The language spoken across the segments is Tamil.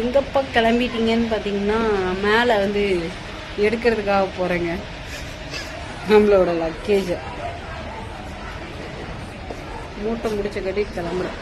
எங்கப்பா கிளம்பிட்டீங்கன்னு பார்த்தீங்கன்னா மேலே வந்து எடுக்கிறதுக்காக போகிறேங்க நம்மளோட லக்கேஜை. மூட்டை முடிச்ச கட்டி கிளம்புறேன்.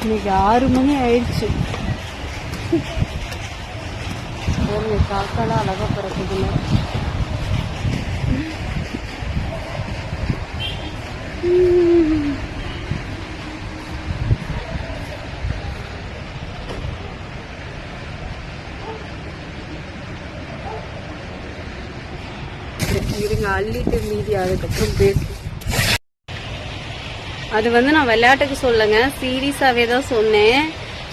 இன்னைக்கு 6 மணி ஆயிடுச்சு. காக்காலாம் அழகா பிறக்குதுல. இருங்க அள்ளிட்டு மீதி அதுக்கப்புறம் பேசு. அது வந்து நான் விளையாட்டுக்கு சொல்லுங்க, சீரியஸாவே தான் சொன்னேன்.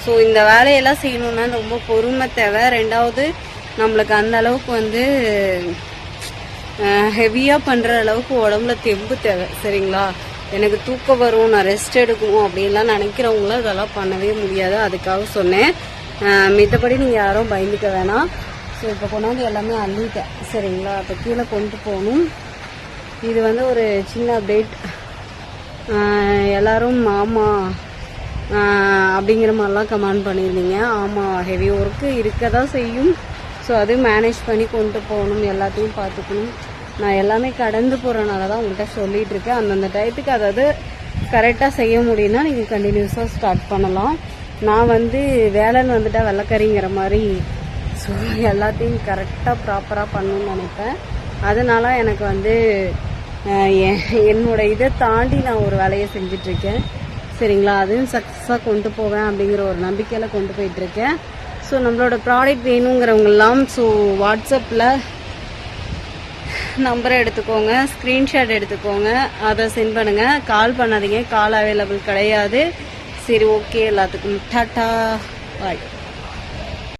ஸோ இந்த வேலையெல்லாம் செய்யணும்னா ரொம்ப பொறுமை தேவை. ரெண்டாவது நம்மளுக்கு அந்த அளவுக்கு வந்து ஹெவியாக பண்ணுற அளவுக்கு உடம்புல தெம்பு தேவை. சரிங்களா? எனக்கு தூக்கம் வரும், நான் ரெஸ்ட் எடுக்கணும் அப்படின்லாம் நினைக்கிறவங்களும் இதெல்லாம் பண்ணவே முடியாது. அதுக்காக சொன்னேன். மித்தபடி நீங்கள் யாரும் பயந்துக்க வேணாம். ஸோ இப்போ கொண்டாந்து எல்லாமே அள்ளிட்டேன். சரிங்களா? இப்போ கீழே கொண்டு போகணும். இது வந்து ஒரு சின்ன அப்டேட். எல்லாரும் ஆமாம் அப்படிங்கிற மாதிரிலாம் கமெண்ட் பண்ணியிருந்தீங்க. ஆமாம், ஹெவி ஒர்க்கு இருக்க தான் செய்யும். ஸோ அது மேனேஜ் பண்ணி கொண்டு போகணும், எல்லாத்தையும் பார்த்துக்கணும். நான் எல்லாமே கடந்து போகிறனால தான் உங்கள்கிட்ட சொல்லிகிட்டு இருக்கேன். அந்தந்த டயத்துக்கு அதாவது கரெக்டாக செய்ய முடியும்னா நீங்கள் கண்டினியூஸாக ஸ்டார்ட் பண்ணலாம். நான் வந்து வேலைன்னு வந்துட்டால் வெள்ளைக்கறிங்கிற மாதிரி ஸோ எல்லாத்தையும் கரெக்டாக ப்ராப்பராக பண்ணணும்னு நினைப்பேன். அதனால எனக்கு வந்து என்னோட இதை தாண்டி நான் ஒரு வேலையை செஞ்சிட்ருக்கேன். சரிங்களா? அதுவும் சக்ஸஸாக கொண்டு போவேன் அப்படிங்கிற ஒரு நம்பிக்கையில் கொண்டு போயிட்டுருக்கேன். ஸோ நம்மளோட ப்ராடக்ட் வேணுங்கிறவங்கெல்லாம் ஸோ வாட்ஸ்அப்பில் நம்பரை எடுத்துக்கோங்க, ஸ்க்ரீன்ஷாட் எடுத்துக்கோங்க, அதை சென்ட் பண்ணுங்கள். கால் பண்ணாதீங்க, கால் அவைலபிள் கிடையாது. சரி, ஓகே, எல்லாத்துக்கும் டாட்டா பாய்.